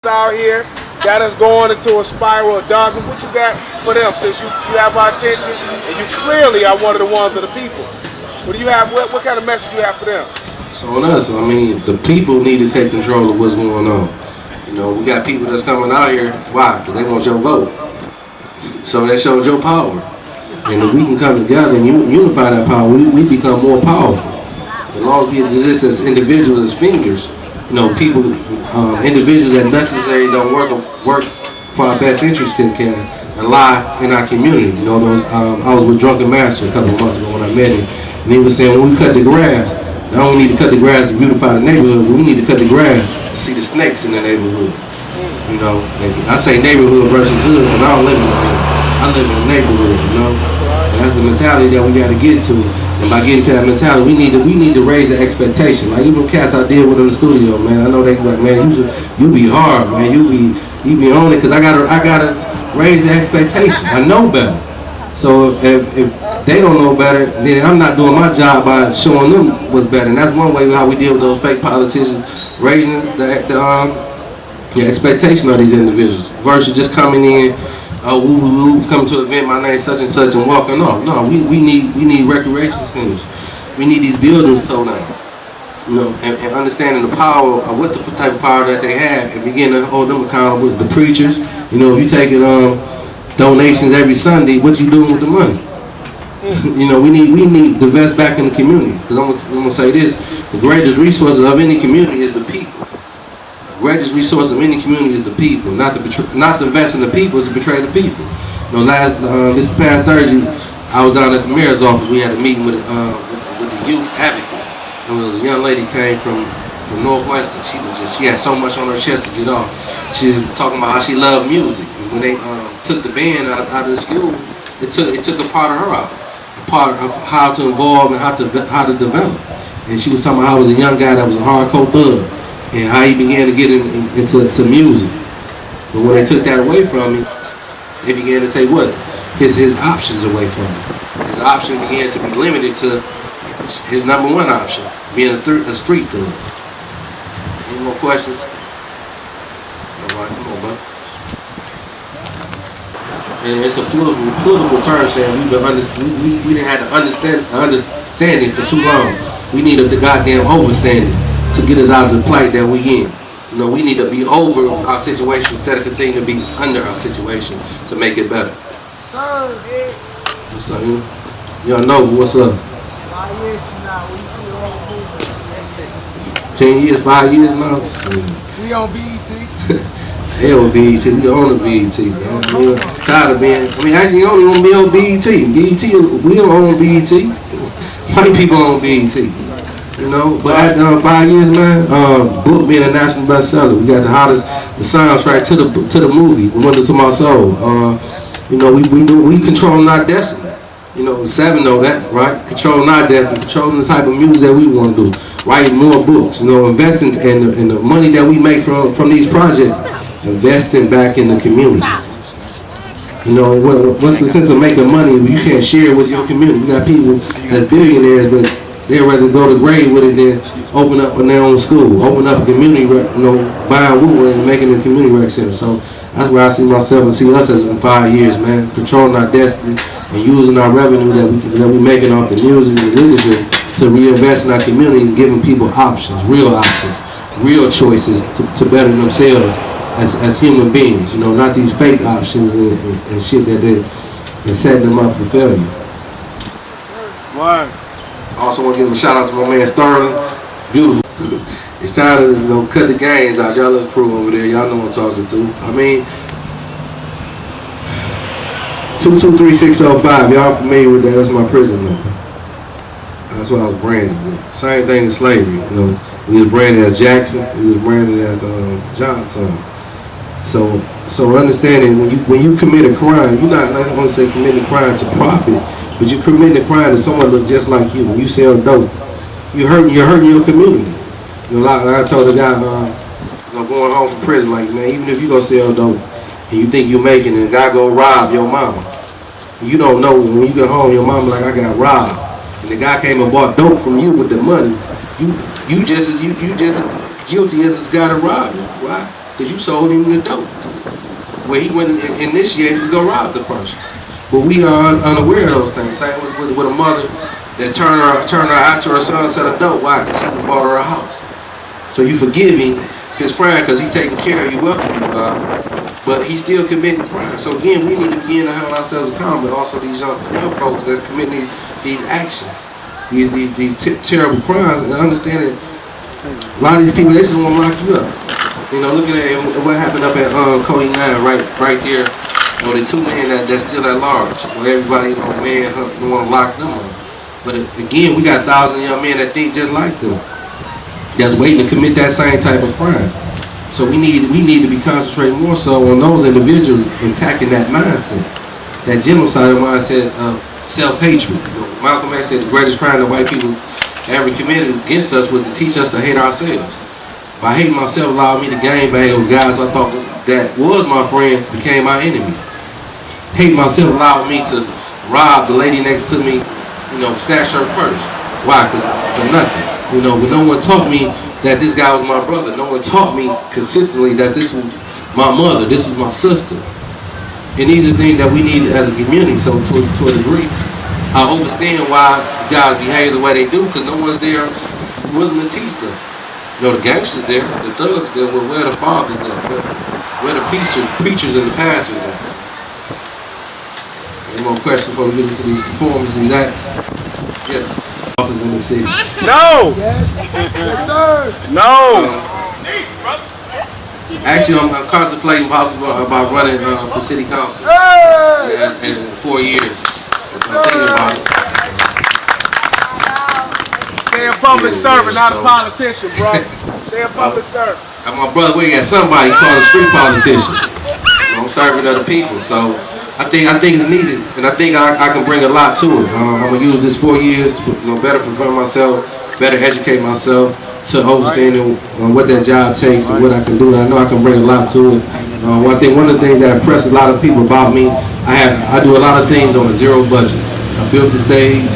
out here got us going into a spiral of darkness. What you got for them since you have our attention and you clearly are one of the ones of the people? What do you have? What kind of message you have for them? So on us, I mean, the people need to take control of what's going on. You know, we got people that's coming out here. Why? Because they want your vote. So that shows your power. And if we can come together and unify that power, we become more powerful. As long as we exist as individuals, as fingers, you know, people, individuals that necessarily don't work for our best interest can lie in our community. You know, I was with Drunken Master a couple of months ago when I met him, and he was saying when we cut the grass, not only need to cut the grass to beautify the neighborhood, but we need to cut the grass to see the snakes in the neighborhood. You know, and I say neighborhood versus hood because I don't live in the hood. I live in the neighborhood, you know. And that's the mentality that we got to get to. And by getting to that mentality, we need to raise the expectation. Like even cats I deal with in the studio, man. I know they like, man, you be hard, man. You be on it because I gotta raise the expectation. I know better. So if they don't know better, then I'm not doing my job by showing them what's better. And that's one way how we deal with those fake politicians, raising the expectation of these individuals versus just coming in, coming to an event, my name's such and such, and walking off. No, we need recreation centers. We need these buildings towed down. You know, and understanding the power of what the type of power that they have, and begin to hold them accountable. The preachers, you know, if you taking donations every Sunday, what you doing with the money? You know, we need to invest back in the community. Because I'm gonna say this: the greatest resource of any community is the people. The greatest resource of any community is the people. Not to invest in the people, is to betray the people. You know, this past Thursday, I was down at the mayor's office. We had a meeting with the youth advocate. And there was a young lady came from Northwestern. She had so much on her chest to get off. She was talking about how she loved music. And when they took the band out of the school, it took a part of her out, a part of how to evolve and how to develop. And she was talking about how I was a young guy that was a hardcore thug, and how he began to get into music. But when they took that away from me, they began to take what? His options away from him. His option began to be limited to his number one option, being a street thug. Any more questions? All right, come on, bud. And it's a political term saying we didn't have the understanding for too long. We needed the goddamn overstanding to get us out of the plight that we in. You know, we need to be over our situation instead of continuing to be under our situation to make it better. What's up, y'all know what's up? 5 years from now, we see all the 10 years, 5 years now? We on BET. Hell, BET, we on the BET. I'm tired of being, actually, you only want to be on BET. We don't own BET. White people own BET. You know, but after 5 years, man, book being a national bestseller. We got the soundtrack to the movie, The Window to My Soul. You know, we controlling our destiny. You know, the 7 know that, right? Controlling our destiny, controlling the type of music that we want to do. Writing more books, you know, investing in the money that we make from these projects, investing back in the community. You know, what's the sense of making money if you can't share it with your community? We got people that's billionaires, but they'd rather go to grade with it than open up their own school, open up a community, you know, buying Woodward and making a community rec center. So that's where I see myself and see us as in 5 years, man, controlling our destiny and using our revenue that we making off the music and the leadership to reinvest in our community and giving people options, real choices to better themselves as human beings. You know, not these fake options and shit that setting them up for failure. Why? I also want to give a shout out to my man Sterling. Beautiful. It's time to, you know, cut the games out. Y'all little crew over there, y'all know what I'm talking to. I mean, 223605, y'all familiar with that? That's my prison number. That's what I was branded with. Same thing as slavery. You know, we was branded as Jackson. We was branded as Johnson. So understanding when you commit a crime, you're not only say committing a crime to profit, but you commit a crime to someone look just like you. When you sell dope, you're hurting your community. You know, like I told the guy, going home from prison, like, man, even if you go sell dope and you think you're making it, and the guy go rob your mama, you don't know when you get home, your mama like, I got robbed, and the guy came and bought dope from you with the money. You just as guilty as the guy that robbed you. Why? because you sold him the dope. Where he went and initiated to go rob the person. But we are unaware of those things. Same with a mother that turned her eye to her son selling dope. Why? Because he bought her a house. So you forgive him his crime because he's taking care of you, welcome you guys. But he's still committing crime. So again, we need to begin to hold ourselves accountable. But also these young folks that's committing these actions, these terrible crimes, and understanding a lot of these people, they just want to lock you up. You know, looking at what happened up at Cody 9, right there. You know, the two men that's still at large. Where everybody, you know, man, want to lock them up. But again, we got thousands of young men that think just like them, that's waiting to commit that same type of crime. So we need to be concentrating more so on those individuals attacking that mindset, that genocidal mindset of self-hatred. You know, Malcolm X said the greatest crime that white people ever committed against us was to teach us to hate ourselves. By hating myself allowed me to gang bang with guys I thought that was my friends became my enemies. Hate myself allowed me to rob the lady next to me, you know, snatch her purse. Why? Because for nothing. You know, but no one taught me that this guy was my brother. No one taught me consistently that this was my mother, this was my sister. And these are things that we need as a community. So to a degree, I understand why guys behave the way they do, because no one's there willing to teach them. You know, the gangsters there, the thugs there, where the fathers at, where the preachers and the pastors at. Any more questions before we get into these performances, these acts? Yes. Office in the city. No! Yes, sir. No! Actually, I'm contemplating possible about running for city council in 4 years. I'm thinking about it. Stay a public servant, not a politician, bro. Stay a public servant. My brother, we got somebody called a street politician. I'm serving other people, so I think it's needed, and I think I can bring a lot to it. I'm gonna use this 4 years to better prepare myself, better educate myself, to understanding what that job takes and what I can do. And I know I can bring a lot to it. One of the things that impressed a lot of people about me, I do a lot of things on a zero budget. I built the stage,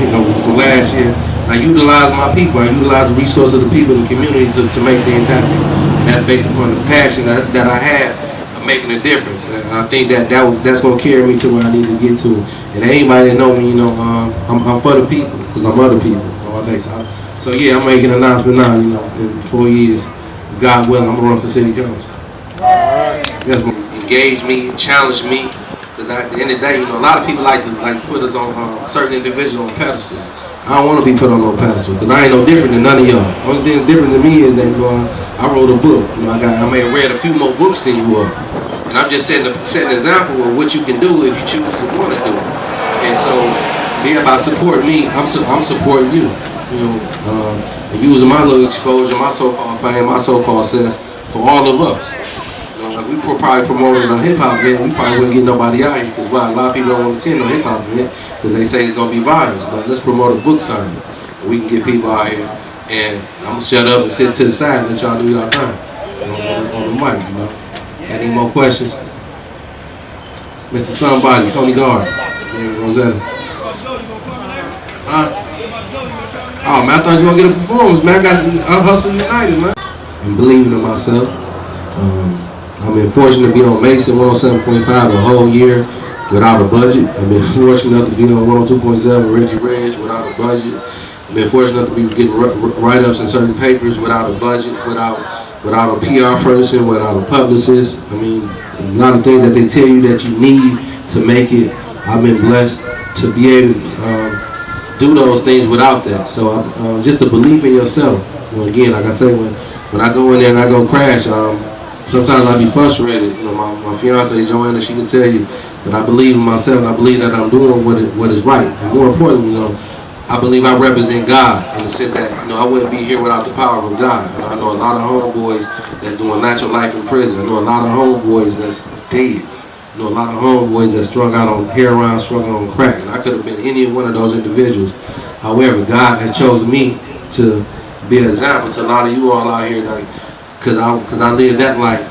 you know, from last year. I utilize my people. I utilize the resources of the people in the community to make things happen. And that's based upon the passion that I have of making a difference. And I think that's going to carry me to where I need to get to. And anybody that know me, you know, I'm for the people because I'm other people all day. So yeah, I'm making an announcement now. You know, in 4 years, God willing, I'm gonna run for city council. Yes, engage me, challenge me, because at the end of the day, you know, a lot of people like to put us on certain individuals on pedestals. I don't want to be put on no pedestal because I ain't no different than none of y'all. Only thing different than me is that, you know, I wrote a book. You know, I may have read a few more books than you are, and I'm just setting an example of what you can do if you choose to want to do it. And so, being about supporting me, I'm supporting you. You know, using my little exposure, my so-called fame, my so-called success for all of us. You know, like we probably promoted a hip-hop event, we probably wouldn't get nobody out here because why? A lot of people don't want to attend a hip-hop event because they say it's going to be violence. But let's promote a book signing. We can get people out here, and I'm going to shut up and sit to the side and let y'all do y'all thing. You know, on the mic, you know. Any more questions? Mr. Somebody, Tony Guard, Rosetta. Oh man, I thought you were gonna get a performance, man. I got some Hustle United, man. And believing in myself. I've been fortunate to be on Mason 107.5 a whole year without a budget. I've been fortunate enough to be on 102.7 with Reggie Reg without a budget. I've been fortunate enough to be getting write-ups in certain papers without a budget, without a PR person, without a publicist. I mean, a lot of things that they tell you that you need to make it. I've been blessed to be able to do those things without that. So just a belief in yourself. You know, again, like I say, when I go in there and I go crash, sometimes I be frustrated. You know, my fiance Joanna, she can tell you that I believe in myself and I believe that I'm doing what is right. And more importantly, you know, I believe I represent God in the sense that, you know, I wouldn't be here without the power of God. You know, I know a lot of homeboys that's doing natural life in prison. I know a lot of homeboys that's dead. You know, a lot of homeboys that strung out on heroin, strung out on crack, and I could have been any one of those individuals. However, God has chosen me to be an example to a lot of you all out here, like, cause I live that life.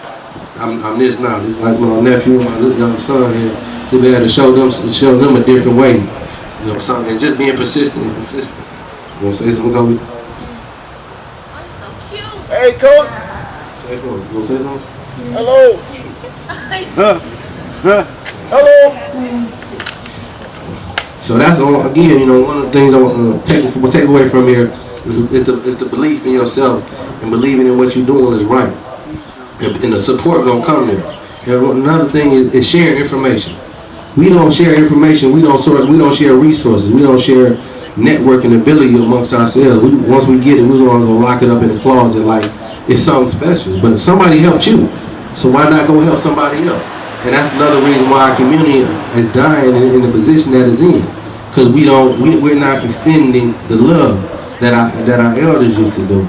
I'm this now. This is like my nephew and my little young son here, to be able to show them a different way. You know, and just being persistent and consistent. You want to say something, Kobe? Hey, coach. Say something. You want to say something? Hello. Hello. So that's all. Again, you know, one of the things I want to take away from here is the belief in yourself and believing in what you're doing is right, and the support gonna come there. And another thing is sharing information. We don't share information. We don't share resources. We don't share networking ability amongst ourselves. Once we get it, we're gonna go lock it up in the closet like it's something special. But somebody helped you, so why not go help somebody else? And that's another reason why our community is dying in the position that it's in, because we're not extending the love that our elders used to do.